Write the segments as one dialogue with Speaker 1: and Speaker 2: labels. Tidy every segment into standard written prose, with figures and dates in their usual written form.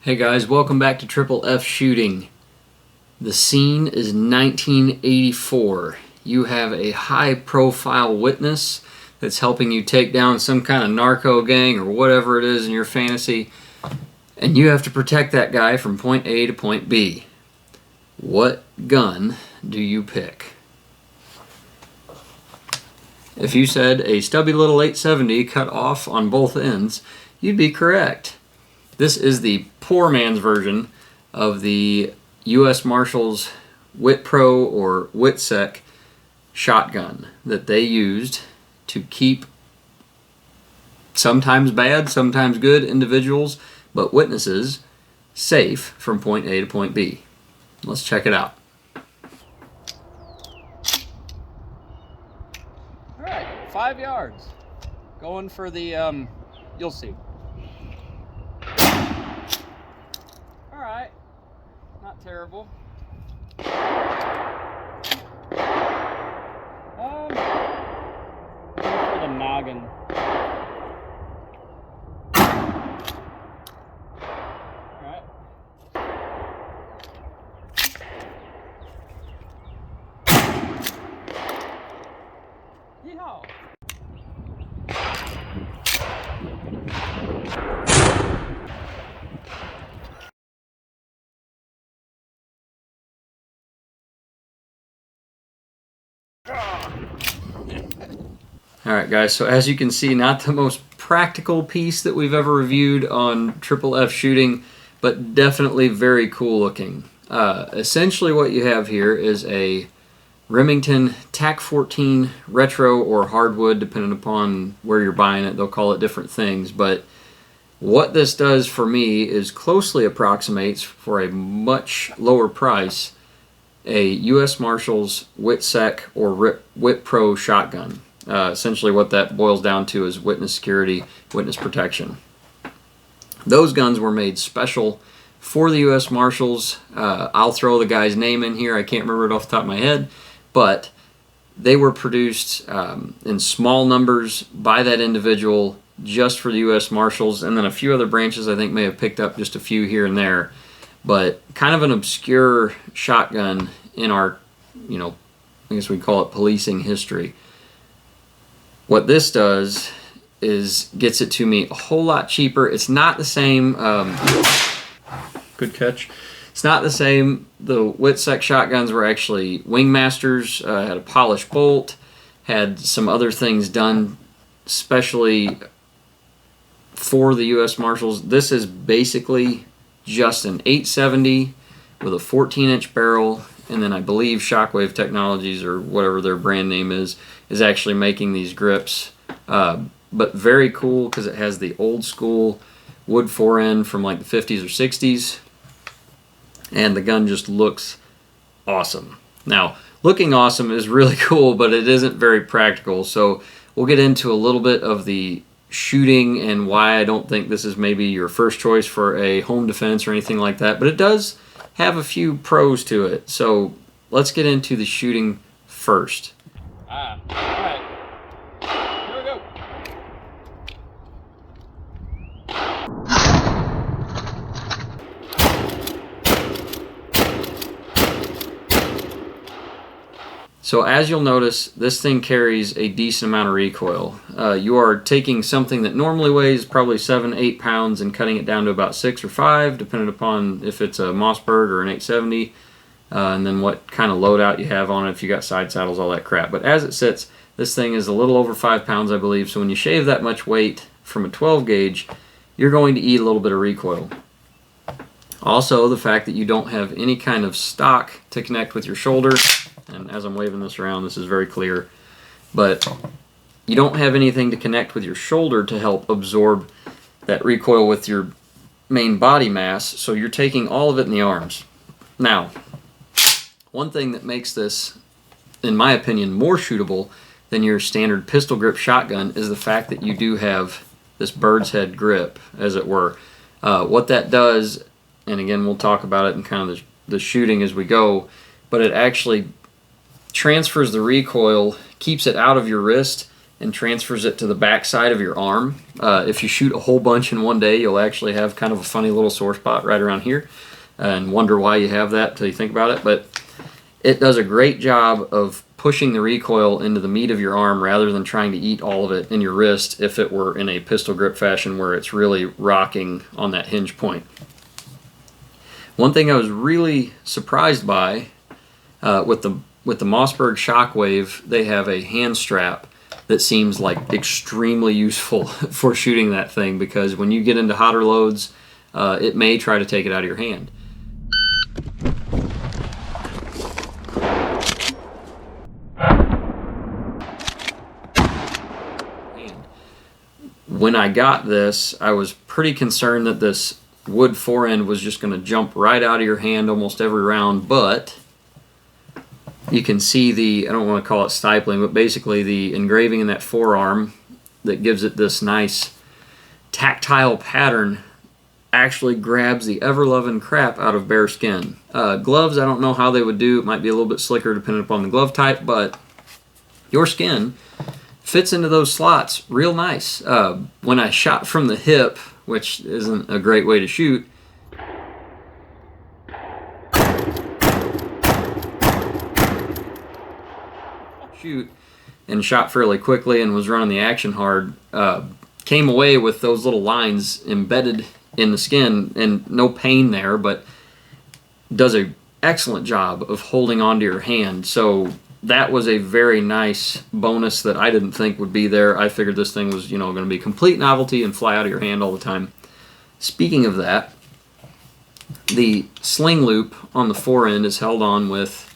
Speaker 1: Hey guys, welcome back to Triple F Shooting. The scene is 1984. You have a high-profile witness that's helping you take down some kind of narco gang or whatever it is in your fantasy, and you have to protect that guy from point A to point B. What gun do you pick? If you said a stubby little 870 cut off on both ends, you'd be correct. This is the poor man's version of the U.S. Marshals WitPro or WitSec shotgun that they used to keep sometimes bad, sometimes good individuals, but witnesses safe from point A to point B. Let's check it out. All right, 5 yards. Going for the, you'll see. Alright, not terrible. Going for the noggin. Alright. Yeehaw! Alright guys, so as you can see, not the most practical piece that we've ever reviewed on Triple F Shooting, but definitely very cool looking. Essentially what you have here is a Remington Tac-14 retro or hardwood, depending upon where you're buying it. They'll call it different things, but what this does for me is closely approximates, for a much lower price, a U.S. Marshals WitSec or WitPro shotgun. Essentially what that boils down to is witness security, witness protection. Those guns were made special for the U.S. Marshals. I'll throw the guy's name in here. I can't remember it off the top of my head, but they were produced in small numbers by that individual just for the U.S. Marshals, and then a few other branches I think may have picked up just a few here and there. But kind of an obscure shotgun in our, I guess we'd call it policing history. What this does is gets it to me a whole lot cheaper. It's not the same, good catch. It's not the same. The WitSec shotguns were actually Wingmasters, had a polished bolt, had some other things done specially for the U.S. Marshals. This is basically just an 870 with a 14-inch barrel, and then I believe Shockwave Technologies, or whatever their brand name is actually making these grips. But very cool because it has the old school wood forend from like the 50s or 60s, and the gun just looks awesome. Now, looking awesome is really cool, but it isn't very practical, so we'll get into a little bit of the shooting and why I don't think this is maybe your first choice for a home defense or anything like that, but it does have a few pros to it. So let's get into the shooting first. All right. Here we go. So as you'll notice, this thing carries a decent amount of recoil. You are taking something that normally weighs probably 7-8 pounds and cutting it down to about 6 or 5, depending upon if it's a Mossberg or an 870, and then what kind of loadout you have on it, if you got side saddles, all that crap. But as it sits, this thing is a little over 5 pounds, I believe, so when you shave that much weight from a 12 gauge, you're going to eat a little bit of recoil. Also, the fact that you don't have any kind of stock to connect with your shoulder, and as I'm waving this around, this is very clear, but you don't have anything to connect with your shoulder to help absorb that recoil with your main body mass, so you're taking all of it in the arms. Now, one thing that makes this, in my opinion, more shootable than your standard pistol grip shotgun is the fact that you do have this bird's head grip, as it were. What that does, and again we'll talk about it in kind of the shooting as we go, but it actually transfers the recoil, keeps it out of your wrist, and transfers it to the back side of your arm. If you shoot a whole bunch in one day, you'll actually have kind of a funny little sore spot right around here and wonder why you have that till you think about it. But it does a great job of pushing the recoil into the meat of your arm rather than trying to eat all of it in your wrist if it were in a pistol grip fashion where it's really rocking on that hinge point. One thing I was really surprised by with the Mossberg Shockwave, they have a hand strap that seems like extremely useful for shooting that thing, because when you get into hotter loads, it may try to take it out of your hand. When I got this, I was pretty concerned that this wood forend was just going to jump right out of your hand almost every round, but you can see the, I don't want to call it stippling, but basically the engraving in that forearm that gives it this nice tactile pattern actually grabs the ever-loving crap out of bare skin. Gloves, I don't know how they would do. It might be a little bit slicker depending upon the glove type, but your skin fits into those slots real nice. When I shot from the hip, which isn't a great way to shoot, and shot fairly quickly and was running the action hard, came away with those little lines embedded in the skin, and no pain there, but does an excellent job of holding onto your hand. So that was a very nice bonus that I didn't think would be there. I figured this thing was, going to be complete novelty and fly out of your hand all the time. Speaking of that, the sling loop on the forend is held on with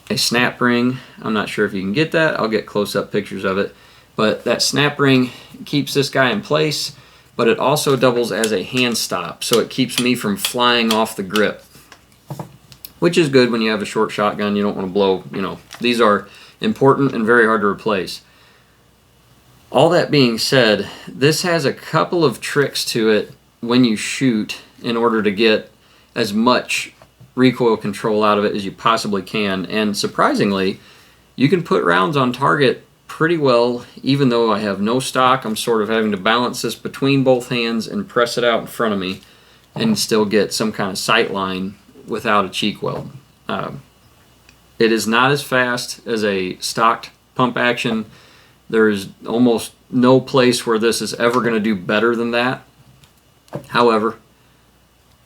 Speaker 1: a snap ring. I'm not sure if you can get that. I'll get close-up pictures of it. But that snap ring keeps this guy in place, but it also doubles as a hand stop, so it keeps me from flying off the grip, which is good when you have a short shotgun. You don't want to blow, These are important and very hard to replace. All that being said, this has a couple of tricks to it when you shoot in order to get as much recoil control out of it as you possibly can. And surprisingly, you can put rounds on target pretty well. Even though I have no stock, I'm sort of having to balance this between both hands and press it out in front of me and still get some kind of sight line without a cheek weld. It is not as fast as a stocked pump action. There is almost no place where this is ever going to do better than that. However,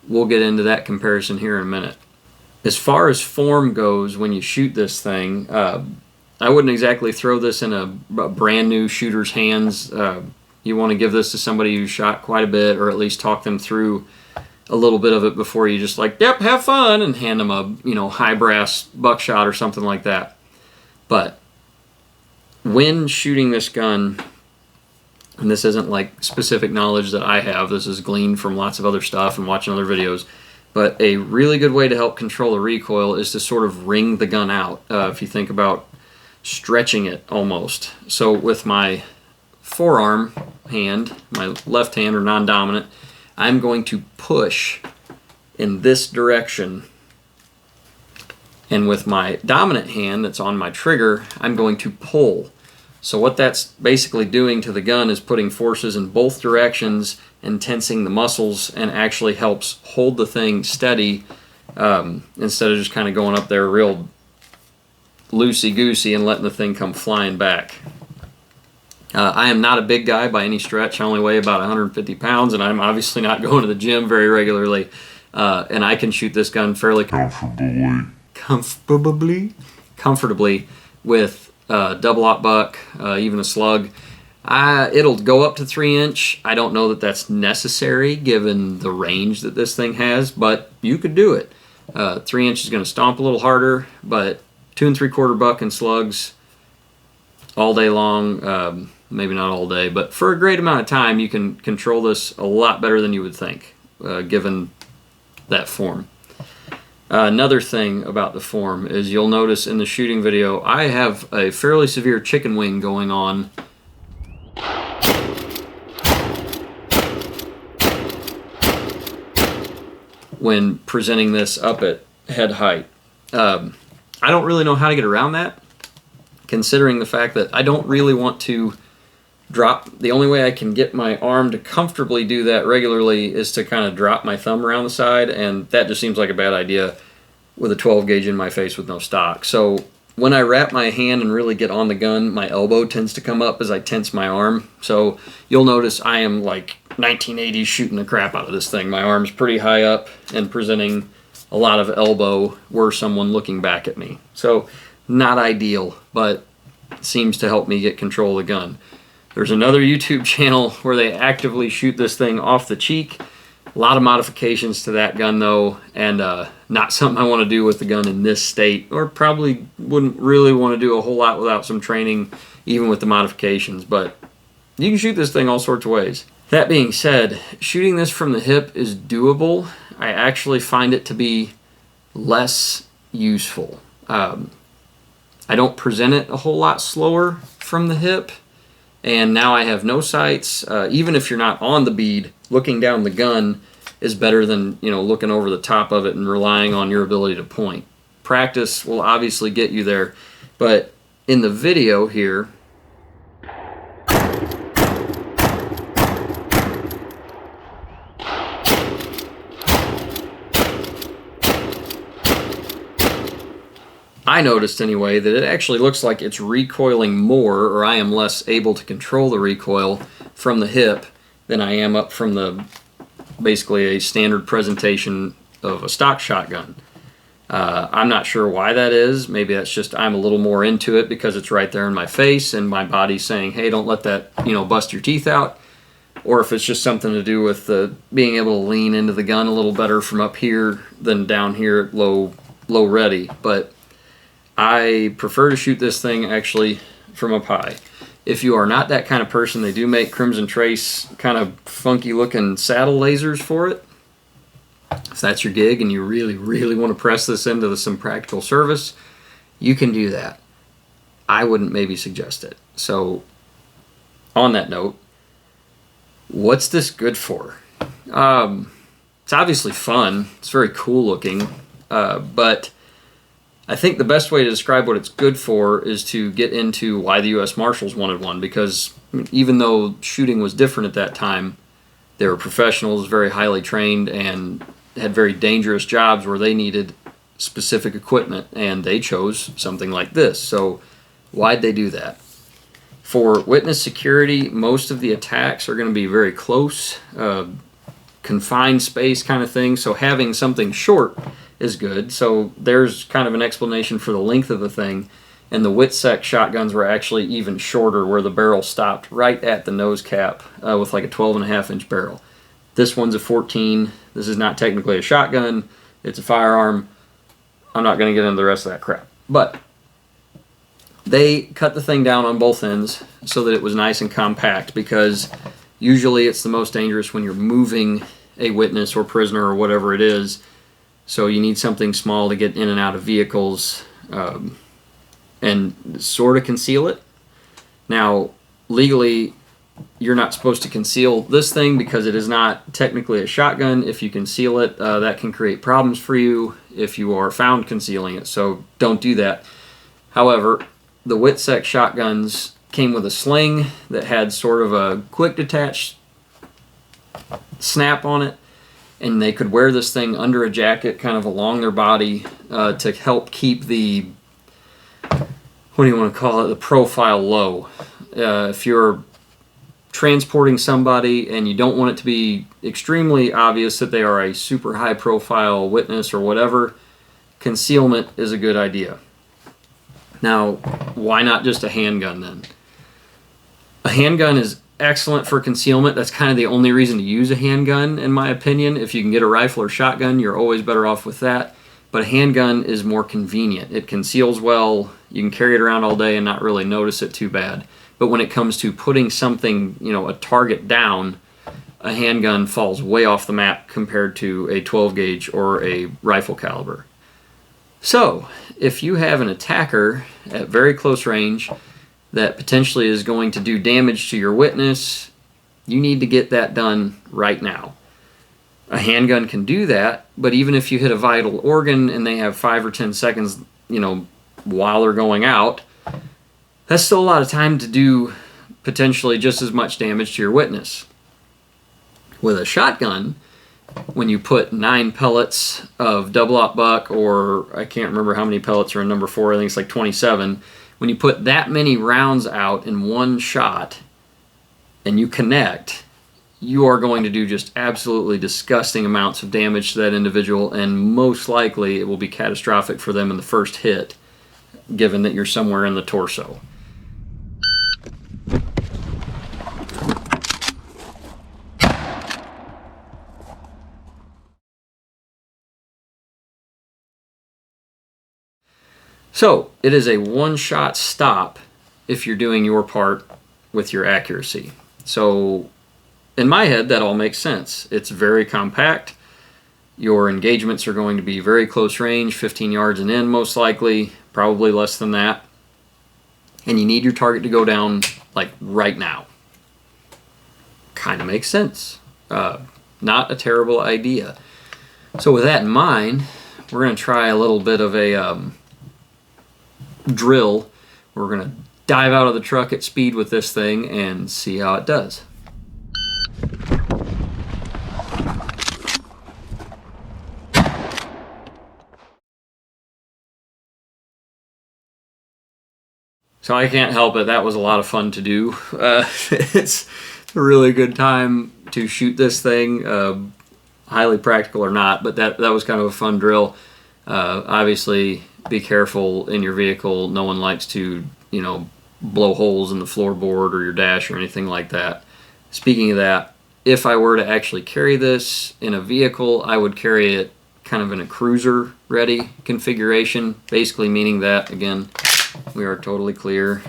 Speaker 1: we'll get into that comparison here in a minute. As far as form goes, when you shoot this thing, I wouldn't exactly throw this in a brand new shooter's hands. You want to give this to somebody who's shot quite a bit, or at least talk them through a little bit of it before you just like, yep, have fun, and hand them a high brass buckshot or something like that. But when shooting this gun, and this isn't like specific knowledge that I have, this is gleaned from lots of other stuff and watching other videos, but a really good way to help control the recoil is to sort of wring the gun out, if you think about stretching it almost. So with my forearm hand, my left hand or non-dominant, I'm going to push in this direction, and with my dominant hand that's on my trigger, I'm going to pull. So what that's basically doing to the gun is putting forces in both directions and tensing the muscles, and actually helps hold the thing steady instead of just kind of going up there real loosey-goosey and letting the thing come flying back. I am not a big guy by any stretch. I only weigh about 150 pounds, and I'm obviously not going to the gym very regularly. And I can shoot this gun fairly comfortably with double-aught buck, even a slug. It'll go up to 3-inch. I don't know that that's necessary given the range that this thing has, but you could do it. 3-inch is going to stomp a little harder, but 2 3/4 buck and slugs all day long. Maybe not all day, but for a great amount of time, you can control this a lot better than you would think, given that form. Another thing about the form is you'll notice in the shooting video, I have a fairly severe chicken wing going on when presenting this up at head height. I don't really know how to get around that. considering the fact that I don't really want to drop. The only way I can get my arm to comfortably do that regularly is to kind of drop my thumb around the side, and that just seems like a bad idea with a 12 gauge in my face with no stock. So when I wrap my hand and really get on the gun, my elbow tends to come up as I tense my arm. So you'll notice I am like 1980s shooting the crap out of this thing. My arm's pretty high up and presenting a lot of elbow were someone looking back at me. So not ideal, but seems to help me get control of the gun. There's another YouTube channel where they actively shoot this thing off the cheek. A lot of modifications to that gun though, and not something I want to do with the gun in this state, or probably wouldn't really want to do a whole lot without some training, even with the modifications, but you can shoot this thing all sorts of ways. That being said, shooting this from the hip is doable. I actually find it to be less useful. I don't present it a whole lot slower from the hip, and now I have no sights. Even if you're not on the bead, looking down the gun is better than, you know, looking over the top of it and relying on your ability to point. Practice will obviously get you there, but in the video here, I noticed anyway that it actually looks like it's recoiling more, or I am less able to control the recoil from the hip than I am up from the basically a standard presentation of a stock shotgun. I'm not sure why that is. Maybe that's just I'm a little more into it because it's right there in my face and my body's saying, hey, don't let that, you know, bust your teeth out. Or if it's just something to do with being able to lean into the gun a little better from up here than down here at low ready. But I prefer to shoot this thing actually from up high. If you are not that kind of person, they do make Crimson Trace kind of funky looking saddle lasers for it. If that's your gig and you really, really want to press this into some practical service, you can do that. I wouldn't maybe suggest it. So on that note, what's this good for? It's obviously fun. It's very cool looking, but I think the best way to describe what it's good for is to get into why the U.S. Marshals wanted one, because even though shooting was different at that time, they were professionals, very highly trained, and had very dangerous jobs where they needed specific equipment, and they chose something like this. So why'd they do that? For witness security, most of the attacks are going to be very close, confined space kind of thing, so having something short is good. So there's kind of an explanation for the length of the thing, and the WitSec shotguns were actually even shorter, where the barrel stopped right at the nose cap with like a 12.5-inch barrel. This one's a 14. This is not technically a shotgun, it's a firearm. I'm not going to get into the rest of that crap, but they cut the thing down on both ends so that it was nice and compact, because usually it's the most dangerous when you're moving a witness or prisoner or whatever it is. So you need something small to get in and out of vehicles and sort of conceal it. Now, legally, you're not supposed to conceal this thing because it is not technically a shotgun. If you conceal it, that can create problems for you if you are found concealing it. So don't do that. However, the WitSec shotguns came with a sling that had sort of a quick detach snap on it, and they could wear this thing under a jacket kind of along their body to help keep the, what do you want to call it, the profile low. If you're transporting somebody and you don't want it to be extremely obvious that they are a super high profile witness or whatever, concealment is a good idea. Now, why not just a handgun then? A handgun is excellent for concealment. That's kind of the only reason to use a handgun, in my opinion. If you can get a rifle or shotgun, you're always better off with that. But a handgun is more convenient. It conceals well. You can carry it around all day and not really notice it too bad. But when it comes to putting something, you know, a target down, a handgun falls way off the map compared to a 12 gauge or a rifle caliber. So, if you have an attacker at very close range that potentially is going to do damage to your witness, you need to get that done right now. A handgun can do that, but even if you hit a vital organ and they have 5 or 10 seconds, you know, while they're going out, That's still a lot of time to do potentially just as much damage to your witness. With a shotgun, when you put 9 pellets of double-aught buck, or I can't remember how many pellets are in number 4, I think it's like 27, when you put that many rounds out in one shot and you connect, you are going to do just absolutely disgusting amounts of damage to that individual, and most likely it will be catastrophic for them in the first hit, given that you're somewhere in the torso. So, it is a one-shot stop if you're doing your part with your accuracy. So, in my head, that all makes sense. It's very compact. Your engagements are going to be very close range, 15 yards and in most likely, probably less than that. And you need your target to go down like right now. Kind of makes sense. Not a terrible idea. So with that in mind, we're going to try a little bit of a drill. We're going to dive out of the truck at speed with this thing and see how it does. So I can't help it, that was a lot of fun to do. It's a really good time to shoot this thing, highly practical or not, but that was kind of a fun drill. Obviously, be careful in your vehicle. No one likes to, blow holes in the floorboard or your dash or anything like that. Speaking of that, if I were to actually carry this in a vehicle, I would carry it kind of in a cruiser-ready configuration, basically meaning that, again, we are totally clear,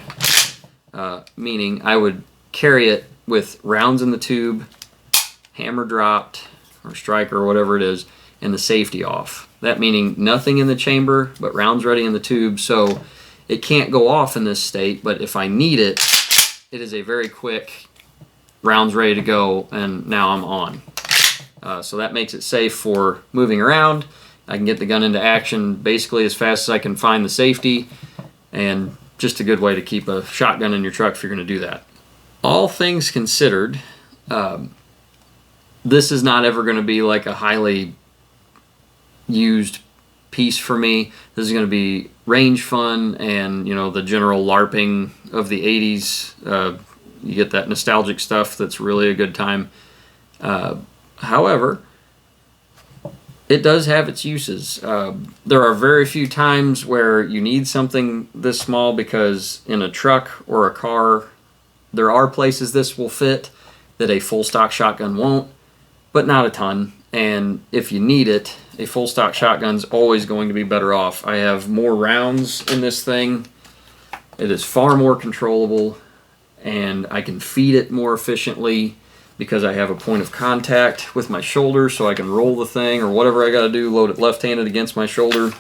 Speaker 1: meaning I would carry it with rounds in the tube, hammer dropped, or striker, or whatever it is, and the safety off. That meaning nothing in the chamber, but rounds ready in the tube, so it can't go off in this state, but if I need it, it is a very quick, rounds ready to go, and now I'm on. So that makes it safe for moving around. I can get the gun into action basically as fast as I can find the safety, and just a good way to keep a shotgun in your truck if you're going to do that. All things considered, this is not ever going to be like a highly used piece for me. This is going to be range fun and, the general LARPing of the 80s. You get that nostalgic stuff that's really a good time. However, it does have its uses. There are very few times where you need something this small, because in a truck or a car, there are places this will fit that a full stock shotgun won't, but not a ton. And if you need it, a full stock shotgun's always going to be better off. I have more rounds in this thing. It is far more controllable, and I can feed it more efficiently because I have a point of contact with my shoulder, so I can roll the thing or whatever I got to do, load it left-handed against my shoulder,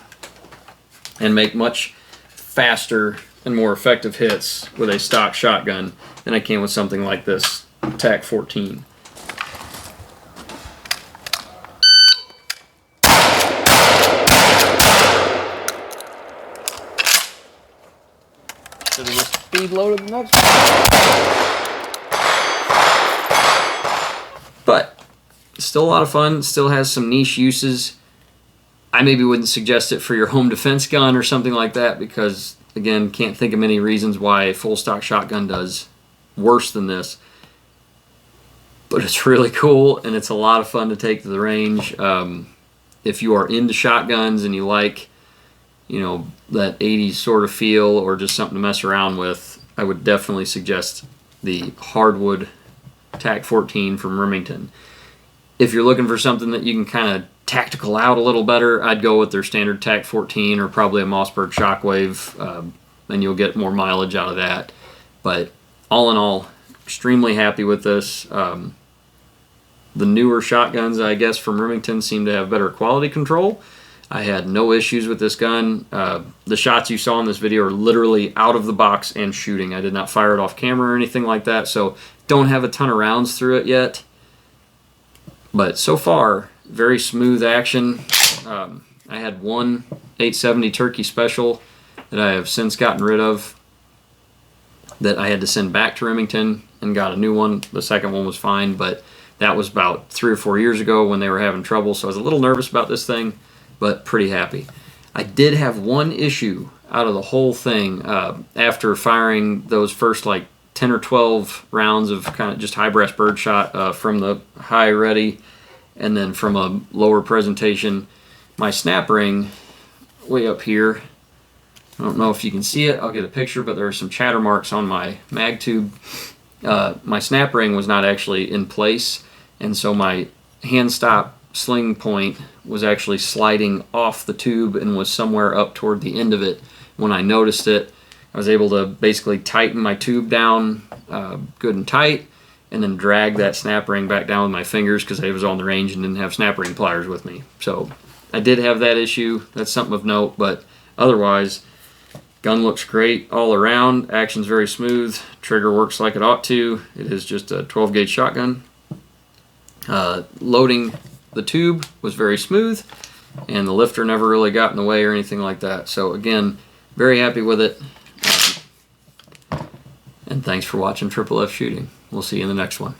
Speaker 1: and make much faster and more effective hits with a stock shotgun than I can with something like this Tac-14. Should have just speed loaded the next one. But still a lot of fun, still has some niche uses. I maybe wouldn't suggest it for your home defense gun or something like that, because, again, can't think of many reasons why a full stock shotgun does worse than this. But it's really cool, and it's a lot of fun to take to the range. If you are into shotguns and you like, that 80s sort of feel, or just something to mess around with, I would definitely suggest the Hardwood Tac-14 from Remington. If you're looking for something that you can kind of tactical out a little better, I'd go with their standard Tac-14 or probably a Mossberg Shockwave, and you'll get more mileage out of that. But all in all, extremely happy with this. The newer shotguns, I guess, from Remington seem to have better quality control. I had no issues with this gun. The shots you saw in this video are literally out of the box and shooting. I did not fire it off camera or anything like that, so don't have a ton of rounds through it yet. But so far, very smooth action. I had one 870 Turkey Special that I have since gotten rid of. that I had to send back to Remington and got a new one. The second one was fine, but that was about 3 or 4 years ago when they were having trouble, so I was a little nervous about this thing, but pretty happy. I did have one issue out of the whole thing after firing those first like 10 or 12 rounds of kind of just high brass birdshot from the high ready and then from a lower presentation. My snap ring way up here, I don't know if you can see it, I'll get a picture, but there are some chatter marks on my mag tube. My snap ring was not actually in place, and so my hand stop sling point was actually sliding off the tube and was somewhere up toward the end of it. When I noticed it, I was able to basically tighten my tube down good and tight, and then drag that snap ring back down with my fingers because I was on the range and didn't have snap ring pliers with me. So I did have that issue. That's something of note, but otherwise, gun looks great all around. Action's very smooth. Trigger works like it ought to. It is just a 12 gauge shotgun. Loading the tube was very smooth, and the lifter never really got in the way or anything like that. So again, very happy with it. And thanks for watching Triple F Shooting. We'll see you in the next one.